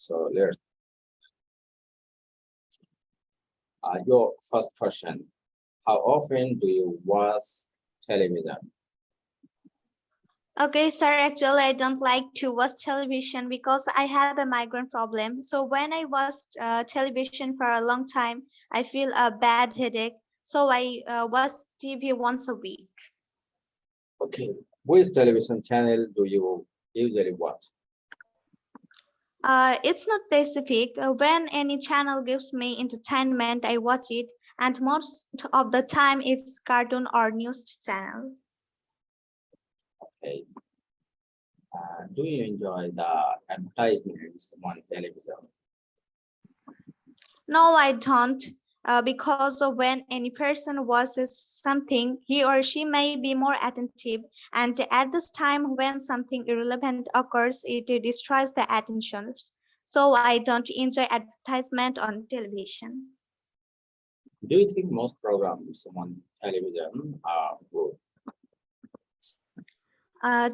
So let's your first question. How often do you watch television? Okay, sir, actually, I don't like to watch television because I have a migraine problem. So when I watch television for a long time, I feel a bad headache. So I watch TV once a week. Okay. Which television channel do you usually watch? It's not specific. When any channel gives me entertainment, I watch it. And most of the time, it's cartoon or news channel. Okay. Do you enjoy the advertisements on television? No, I don't. Because of when any person watches something, he or she may be more attentive, and at this time when something irrelevant occurs, it destroys the attention. So I don't enjoy advertisement on television. Do you think most programs on television are good?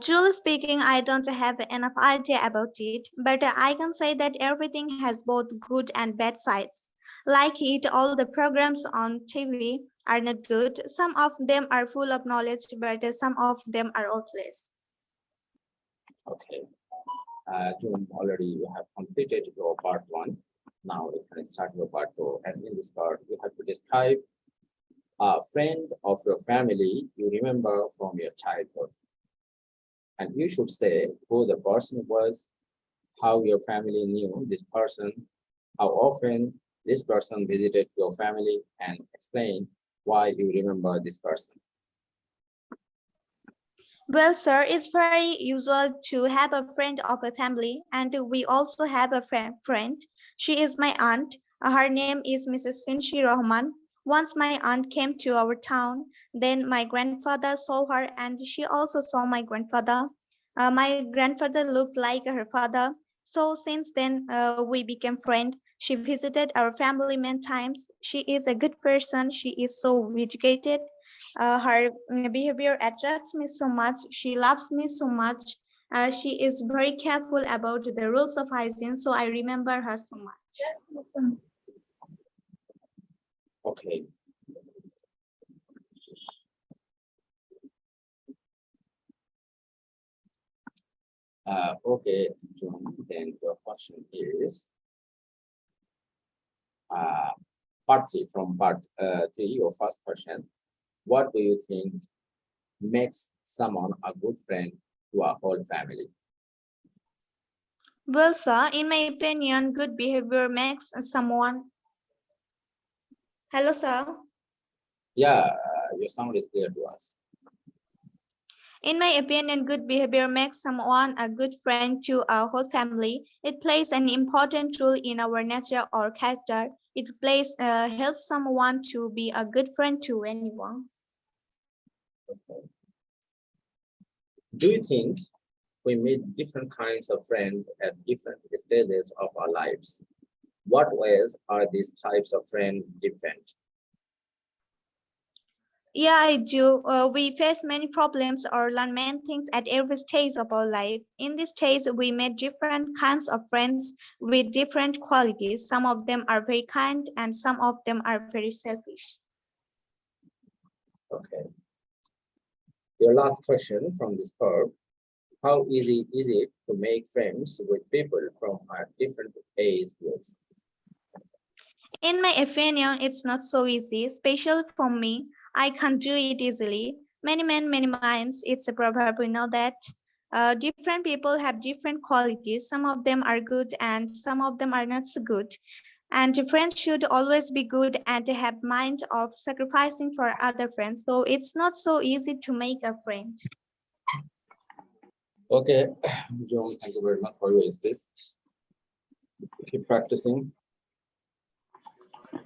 Truly speaking, I don't have enough idea about it, but I can say that everything has both good and bad sides. Like it, all the programs on TV are not good. Some of them are full of knowledge, but some of them are worthless. Okay. June, already you have completed your part one. Now you can start your part two. And in this part, you have to describe a friend of your family you remember from your childhood. And you should say who the person was, how your family knew this person, how often this person visited your family, and explain why you remember this person. Well, sir, it's very usual to have a friend of a family, and we also have a friend. She is my aunt. Her name is Mrs. Finchi Rahman. Once my aunt came to our town, then my grandfather saw her, and she also saw my grandfather. My grandfather looked like her father. So since then, we became friends. She visited our family many times. She is a good person. She is so educated. Her behavior attracts me so much. She loves me so much. She is very careful about the rules of hygiene, so I remember her so much. Okay. Okay, June, then the question is part three, from part three, your first question. What do you think makes someone a good friend to a whole family? Well, sir, in my opinion, good behavior makes someone. Hello, sir. Yeah, your sound is clear to us. In my opinion, good behavior makes someone a good friend to our whole family. It plays an important role in our nature or character. It helps someone to be a good friend to anyone. Okay. Do you think we meet different kinds of friends at different stages of our lives? What ways are these types of friends different? Yeah, I do. We face many problems or learn many things at every stage of our life. In this stage, we meet different kinds of friends with different qualities. Some of them are very kind and some of them are very selfish. Okay. Your last question from this part. How easy is it to make friends with people from a different age groups? In my opinion, it's not so easy, especially for me. I can't do it easily. Many men, many minds. It's a proverb, we know that. Different people have different qualities. Some of them are good and some of them are not so good. And friends should always be good and have mind of sacrificing for other friends. So it's not so easy to make a friend. Okay, John, thank you very much for your speech. Keep practicing.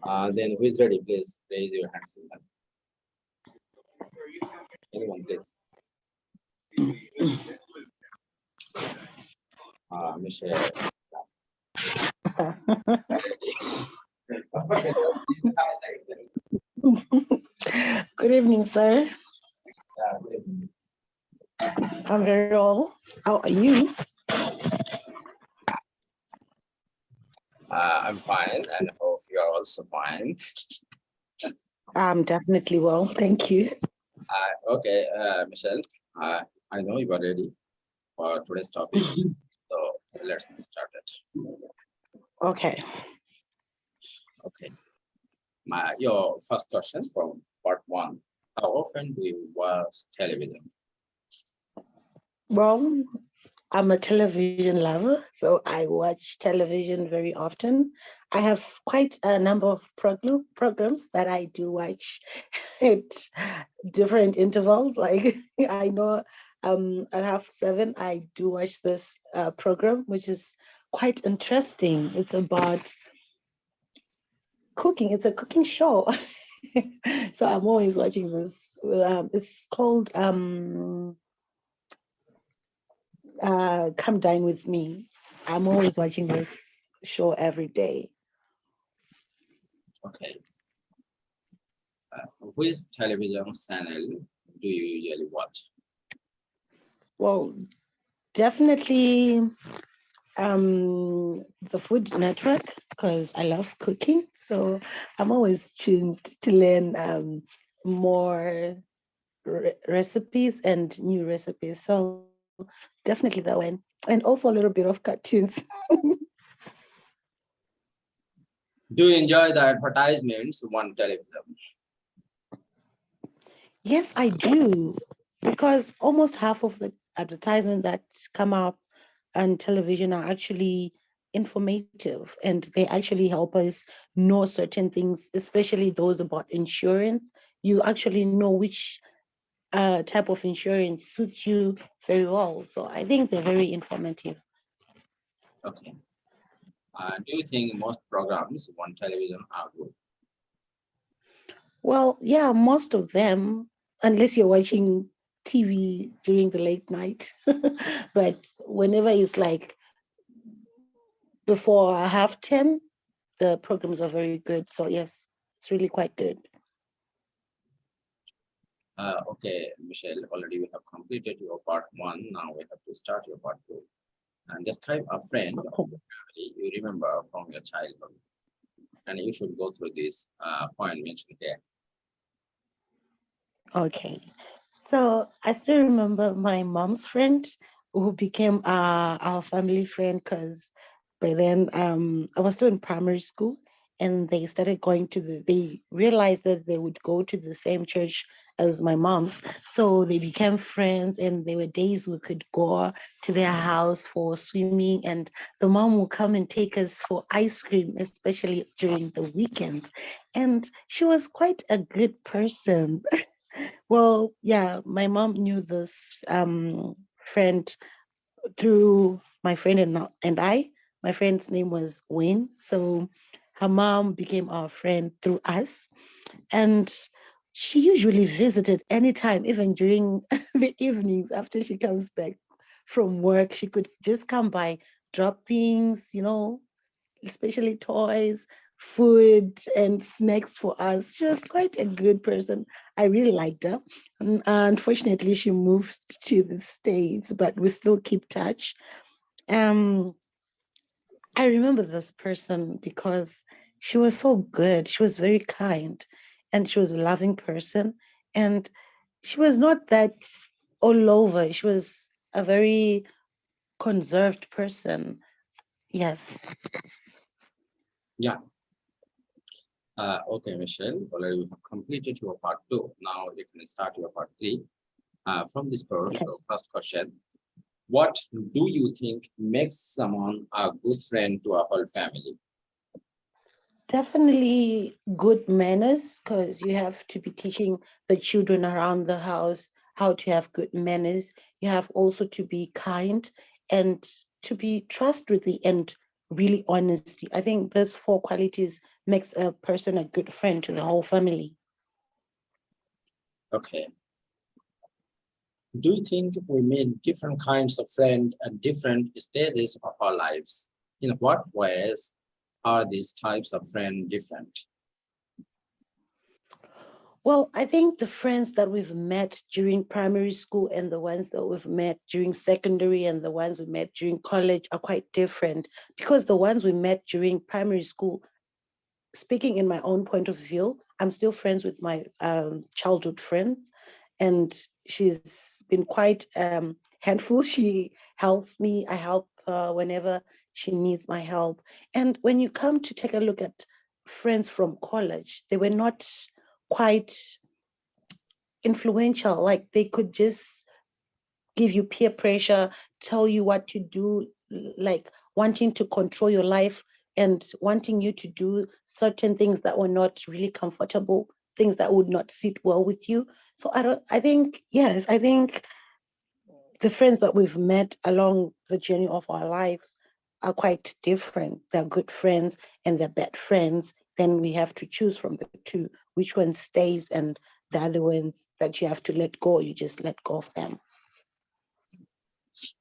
Then who is ready? Please raise your hands. Anyone, please. Michelle. Good evening, sir. I'm very well. How are you? I'm fine, and hope you are also fine. I'm definitely well, thank you. Okay, Michelle, I know you are ready for today's topic, so let's get started. Okay. Okay, your first question from part one. How often do you watch television? Well, I'm a television lover, so I watch television very often. I have quite a number of programs that I do watch at different intervals. Like I know at 7:30, I do watch this program, which is quite interesting. It's about cooking. It's a cooking show. So I'm always watching this. It's called Come Dine With Me. I'm always watching this show every day. Okay, which television channel do you usually watch? Well, definitely the Food Network, because I love cooking. So I'm always tuned to learn more recipes and new recipes. So definitely that one. And also a little bit of cartoons. Do you enjoy the advertisements on television? Yes, I do. Because almost half of the advertisements that come up on television are actually informative, and they actually help us know certain things, especially those about insurance. You actually know which type of insurance suits you very well. So I think they're very informative. Okay. Do you think most programs on television are good? Well, yeah, most of them, unless you're watching TV during the late night. But whenever it's like before 10:30, the programs are very good. So yes, it's really quite good. Okay, Michelle, already we have completed your part one. Now we have to start your part two. And describe a friend of your family you remember from your childhood. And you should go through this point mentioned here. Okay. So I still remember my mom's friend who became our family friend, because by then I was still in primary school, and they started going to they realized that they would go to the same church as my mom's. So they became friends, and there were days we could go to their house for swimming, and the mom would come and take us for ice cream, especially during the weekends. And she was quite a good person. Well, yeah, my mom knew this friend through my friend and I. My friend's name was Wayne. So her mom became our friend through us. And she usually visited anytime, even during the evenings after she comes back from work. She could just come by, drop things, especially toys, food, and snacks for us. She was quite a good person. I really liked her. Unfortunately, she moved to the States, but we still keep touch. Um, I remember this person because she was so good. She was very kind, and she was a loving person. And she was not that all over. She was a very conserved person. Yes. Yeah. Okay, Michelle, already we have completed your part two. Now you can start your part three. From this part, Okay. the first question. What do you think makes someone a good friend to a whole family? Definitely good manners, because you have to be teaching the children around the house how to have good manners. You have also to be kind and to be trustworthy and really honesty. I think those four qualities makes a person a good friend to the whole family. Okay. Do you think we meet different kinds of friends at different stages of our lives? In what ways are these types of friends different? Well, I think the friends that we've met during primary school and the ones that we've met during secondary and the ones we met during college are quite different, because the ones we met during primary school, speaking in my own point of view, I'm still friends with my childhood friend, and she's been quite handful. She helps me. I help whenever she needs my help. And when you come to take a look at friends from college, they were not quite influential. Like they could just give you peer pressure, tell you what to do, like wanting to control your life and wanting you to do certain things that were not really comfortable, things that would not sit well with you. So I think, yes, I think the friends that we've met along the journey of our lives are quite different. They're good friends and they're bad friends. Then we have to choose from the two which one stays, and the other ones that you have to let go, you just let go of them.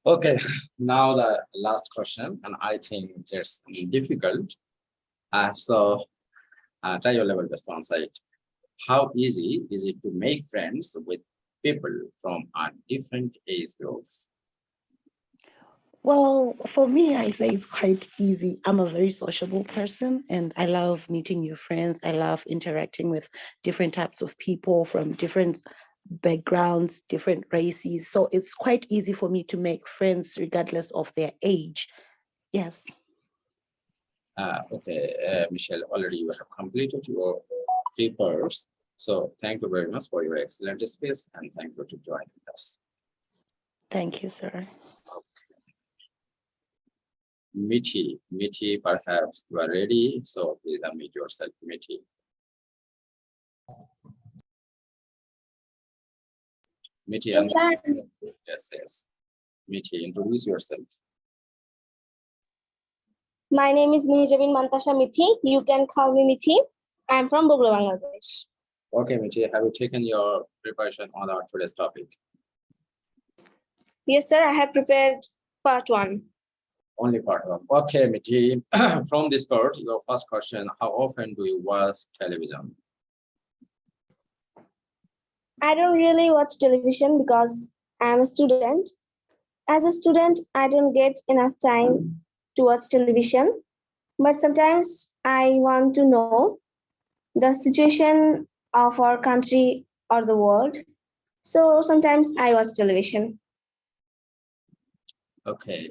Okay, now the last question, and I think it's difficult. Try your level best to answer it. How easy is it to make friends with people from a different age groups? Well, for me, I say it's quite easy. I'm a very sociable person and I love meeting new friends. I love interacting with different types of people from different backgrounds, different races. So it's quite easy for me to make friends regardless of their age. Yes. Okay, Michelle, already you have completed your papers. So thank you very much for your excellent space and thank you to join us. Thank you, sir. Mithi, perhaps you are ready. So please unmute yourself, Mithi. Mithi, Yes, sir. yes. Mithi, introduce yourself. My name is Mihijabin Mantasha Mithi. You can call me Mithi. I'm from Bogla, Bangladesh. Okay, Mithi, have you taken your preparation on our today's topic? Yes, sir. I have prepared part 1. Only part one. Okay, Mithi, from this part, your first question, how often do you watch television? I don't really watch television because I'm a student. As a student, I don't get enough time to watch television. But sometimes I want to know the situation of our country or the world. So sometimes I watch television. Okay,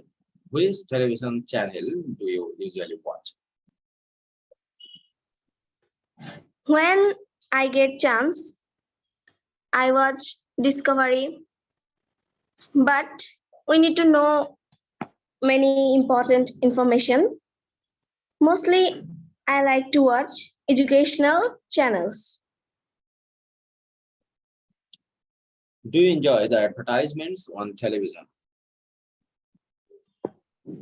which television channel do you usually watch? When I get chance, I watch Discovery, but we need to know many important information. Mostly, I like to watch educational channels. Do you enjoy the advertisements on television?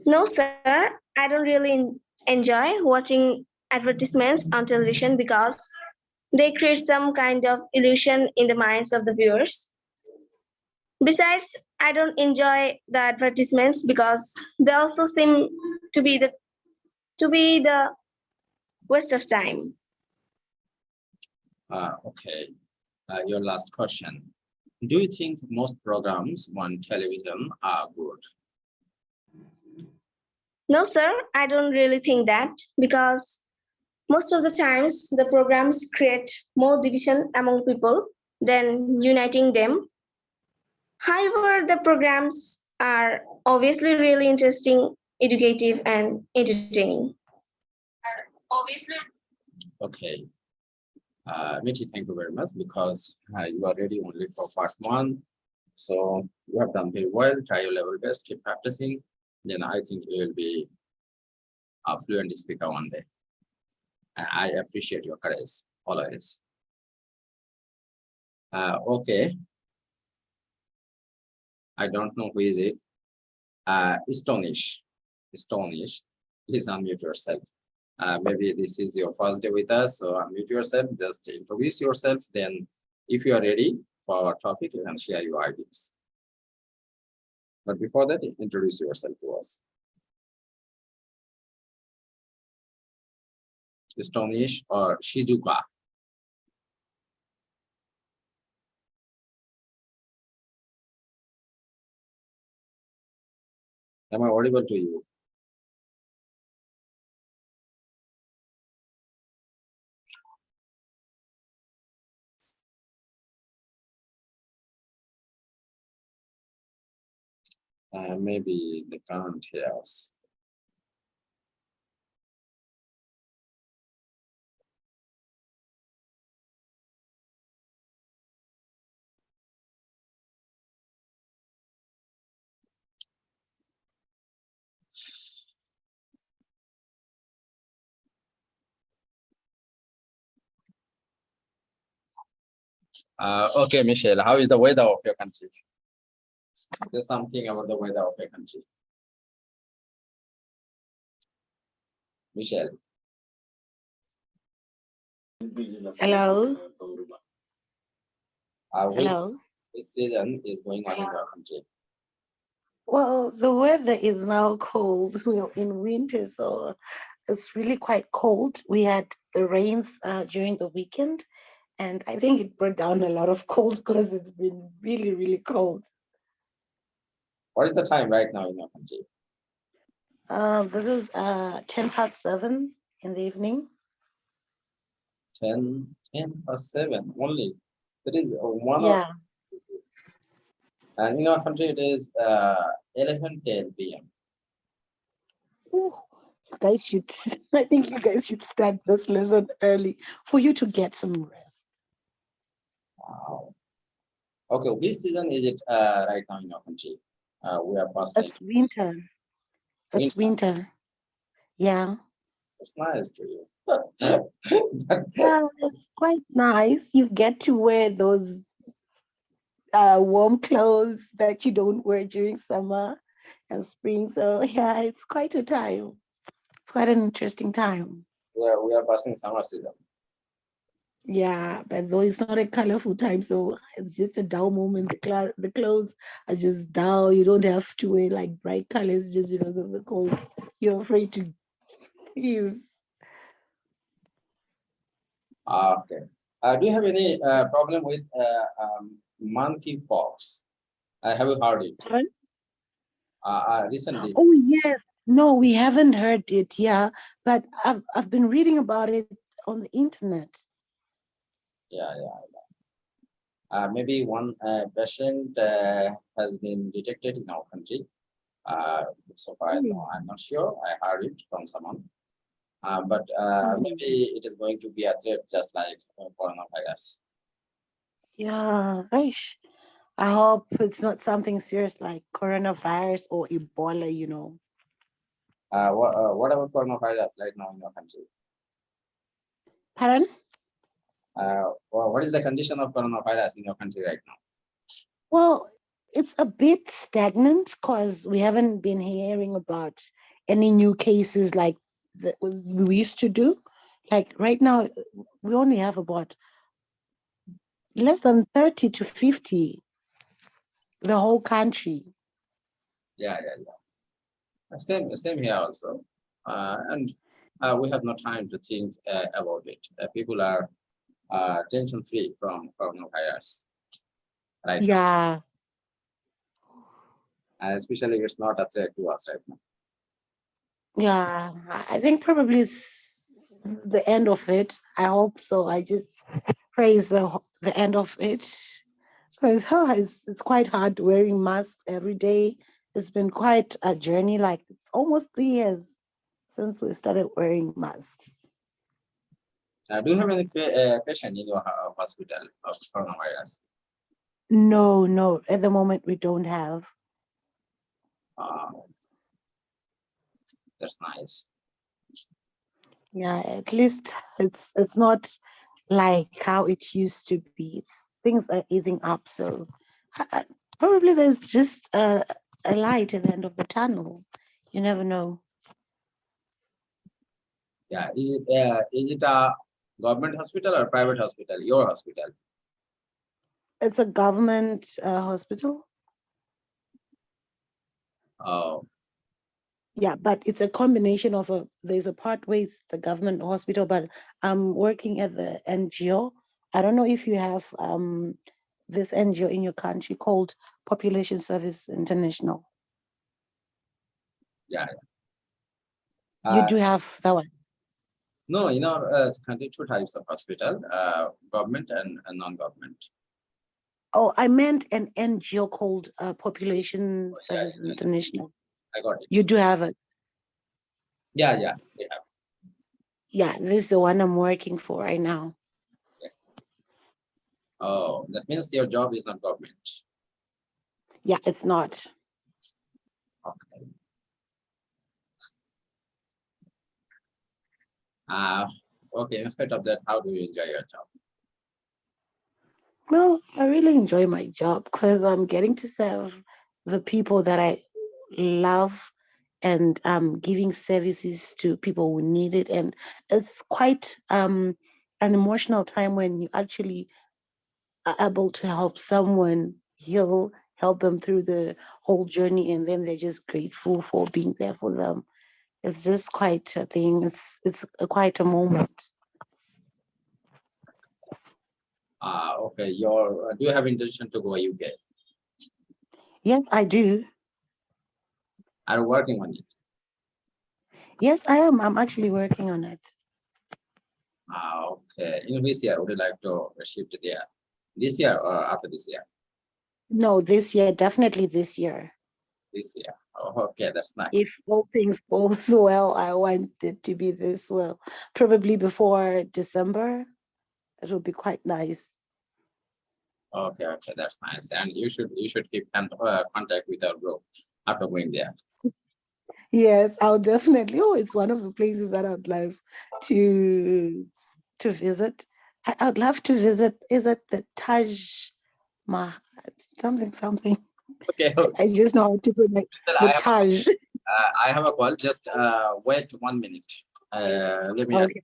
No, sir, I don't really enjoy watching advertisements on television because they create some kind of illusion in the minds of the viewers. Besides, I don't enjoy the advertisements because they also seem to be the waste of time. Okay, your last question. Do you think most programs on television are good? No, sir, I don't really think that because most of the times the programs create more division among people than uniting them. However, the programs are obviously really interesting, educative, and entertaining. Obviously. Okay, Michi, thank you very much because you are ready only for part 1. So you have done very well. Try your level best, keep practicing. Then I think you will be a fluent speaker one day. And I appreciate your courage always. Okay. I don't know who is it. Astonish. Please unmute yourself. Maybe this is your first day with us, so unmute yourself, just introduce yourself. Then if you are ready for our topic, you can share your ideas. But before that, introduce yourself to us. Astonish or Shizuka? Am I audible to you? Maybe they can't hear us. Okay, Michelle, how is the weather of your country? There's something about the weather of your country. Michelle. Hello. Which Hello. season is going on in your country? Well, the weather is now cold. We're in winter, so it's really quite cold. We had the rains during the weekend, and I think it brought down a lot of cold because it's been really, really cold. What is the time right now in your country? This is 7:10 in the evening. 10 or 7 only. That is one Yeah. and in our country it is 11:10 p.m. Ooh, you guys should, I think you guys should start this lesson early for you to get some rest. Wow. Okay, which season is it right now in your country? We are passing. It's winter. It's winter. Yeah. It's nice to you. Yeah, it's quite nice. You get to wear those warm clothes that you don't wear during summer and spring. So yeah, it's quite a time. It's quite an interesting time. We are passing summer season. Yeah, but though it's not a colorful time, so it's just a dull moment. The clothes are just dull. You don't have to wear like bright colors just because of the cold. You're afraid to use. Okay. Do you have any problem with monkeypox? Have you heard it? Recently. Oh yes. No, we haven't heard it, yeah. But I've been reading about it on the internet. Yeah. Maybe one patient has been detected in our country. So far, no, I'm not sure. I heard it from someone. But maybe it is going to be a threat just like coronavirus. Yeah, I hope it's not something serious like coronavirus or Ebola. What about coronavirus right now in your country? Pardon? What is the condition of coronavirus in your country right now? Well, it's a bit stagnant because we haven't been hearing about any new cases like that we used to do. Like right now, we only have about less than 30 to 50 the whole country. Yeah. Same here also. And we have no time to think about it. People are tension free from coronavirus, right? Yeah. And especially it's not a threat to us right now. Yeah, I think probably it's the end of it. I hope so. I just praise the end of it because it's quite hard wearing masks every day. It's been quite a journey. Like it's almost 3 years since we started wearing masks. Do you have any patient in your hospital of coronavirus? No. At the moment, we don't have. Uh, that's nice. Yeah, at least it's not like how it used to be. Things are easing up, so probably there's just a light at the end of the tunnel. You never know. Yeah, is it a government hospital or private hospital? Your hospital? It's a government hospital. Oh, Yeah, but it's a combination of there's a part where it's the government hospital, but I'm working at the NGO. I don't know if you have this NGO in your country called Population Service International. Yeah. You do have that one. No, in our country, two types of hospital, government and non-government. Oh, I meant an NGO called Population Oh, yeah, Service yeah, International. I got it. You do have it. Yeah, we have. Yeah, this is the one I'm working for right now. Oh, that means your job is not government. Yeah, it's not. Okay. Okay, in spite of that, how do you enjoy your job? Well, I really enjoy my job because I'm getting to serve the people that I love, and giving services to people who need it. And it's quite an emotional time when you actually are able to help someone heal, help them through the whole journey, and then they're just grateful for being there for them. It's just quite a thing. It's quite a moment. Okay, do you have intention to go UK? Yes, I do. Are you working on it? Yes, I am. I'm actually working on it. Okay. In which year would you like to shift there? This year or after this year? No, this year, definitely this year. This year. Oh, okay, that's nice. If all things goes well, I want it to be this well. Probably before December. It will be quite nice. Okay, that's nice. And you should keep contact with our group after going there. Yes, I'll definitely. Oh, it's one of the places that I'd love to visit. I'd love to visit. Is it the Taj Mahal? Something. Okay. I just know how to pronounce Crystal, the Taj. I have a call. Just wait 1 minute. Let me. Okay.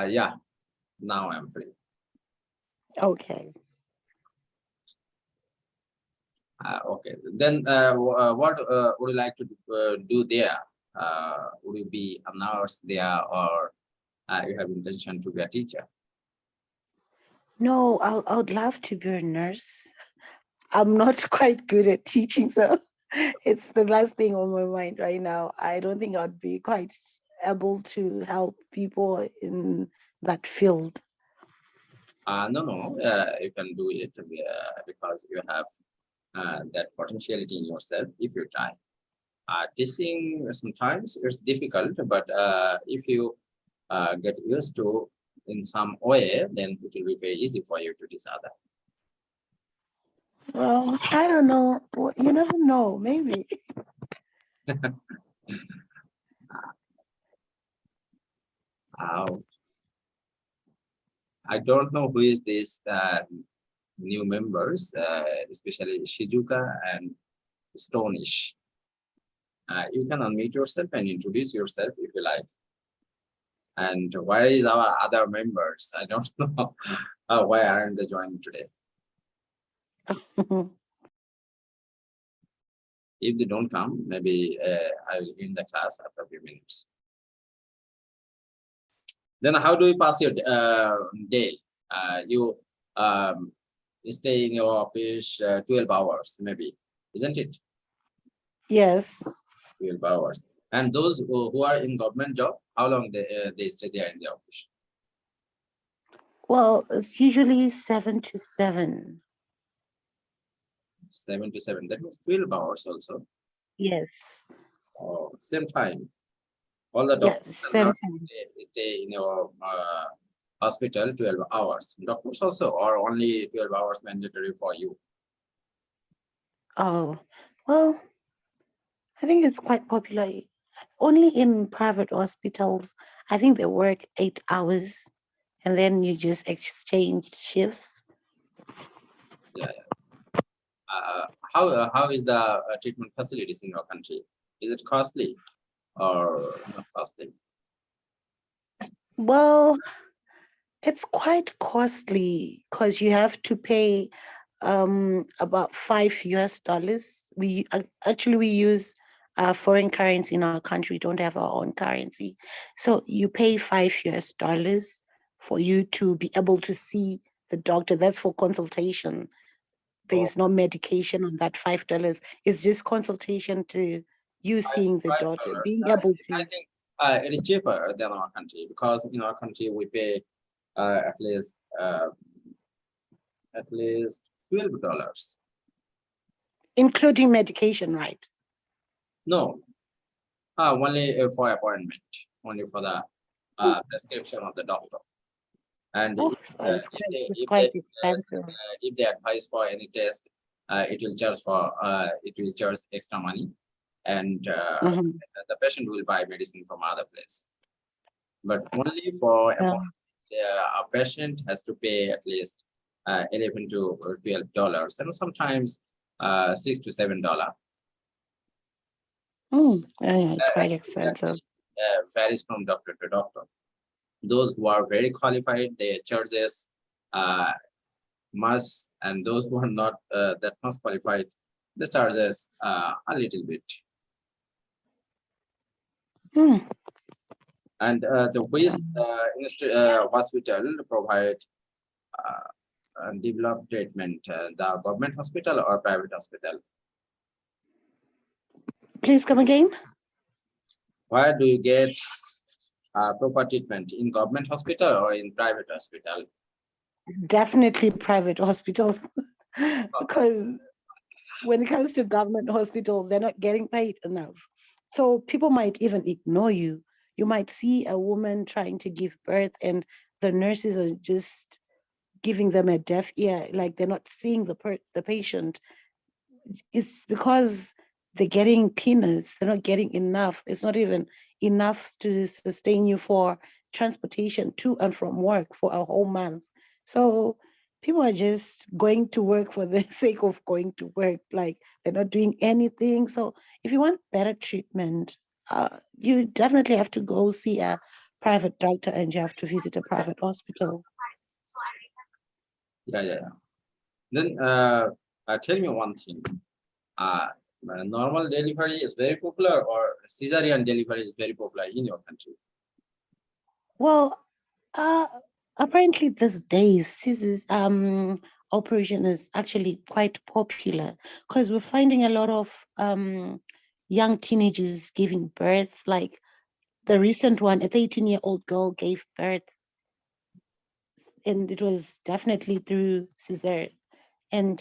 Yeah. Now I'm free. Okay. Okay. Then what would you like to do there? Would you be a nurse there, or you have intention to be a teacher? No, I would love to be a nurse. I'm not quite good at teaching, so it's the last thing on my mind right now. I don't think I'd be quite able to help people in that field. No. You can do it because you have that potentiality in yourself if you try. Teaching sometimes it's difficult, but if you get used to in some way, then it will be very easy for you to teach others. Well, I don't know. You never know. Maybe. I don't know who is this new members, especially Shizuka and Stonish. You can unmute yourself and introduce yourself if you like. And where is our other members? I don't know why aren't they joining today. If they don't come, maybe I will end the class after a few minutes. Then how do you pass your day? You stay in your office 12 hours, maybe, isn't it? Yes. 12 hours. And those who are in government job, how long they stay there in the office? Well, it's usually 7 to 7. 7 to 7. That means 12 hours also. Yes. Oh, same time. All the Yes, doctors and same nurses time. stay in your hospital 12 hours. Doctors also, or only 12 hours mandatory for you. Oh, well, I think it's quite popular. Only in private hospitals, I think they work 8 hours and then you just exchange shifts. How is the treatment facilities in your country? Is it costly or not costly? Well, it's quite costly because you have to pay about $5 US. We use foreign currency in our country. We don't have our own currency. So you pay $5 US for you to be able to see the doctor. That's for consultation. Oh, There's no medication on that $5. It's just consultation to you seeing the doctor, $5. being able I to. think it is cheaper than our country, because in our country we pay at least $12. Including medication, right? No, only for appointment, only for the prescription of the doctor. And Oh, so it's quite expensive. if they advise for any test, it will charge extra money, and Mhm. the patient will buy medicine from other place. But only for Yeah. a patient has to pay at least $11 to $12, and sometimes $6 to $7. Yeah, it's quite expensive. Varies from doctor to doctor. Those who are very qualified, their charges much, and those who are not that much qualified, the charges a little bit. Hmm. And the waste hospital provide developed treatment, the government hospital or private hospital? Please come again. Where do you get proper treatment, in government hospital or in private hospital? Definitely private hospitals. Because when it comes to government hospital, they're not getting paid enough. So people might even ignore you. You might see a woman trying to give birth and the nurses are just giving them a deaf ear, like they're not seeing the patient. It's because they're getting peanuts, they're not getting enough. It's not even enough to sustain you for transportation to and from work for a whole month. So people are just going to work for the sake of going to work, like they're not doing anything. So if you want better treatment, you definitely have to go see a private doctor and you have to visit a private hospital. Yeah. Then tell me one thing. Uh, Normal delivery is very popular, or cesarean delivery is very popular in your country? Well, uh, apparently these days, scissors operation is actually quite popular because we're finding a lot of young teenagers giving birth. Like the recent one, a 13-year-old girl gave birth, and it was definitely through scissor. And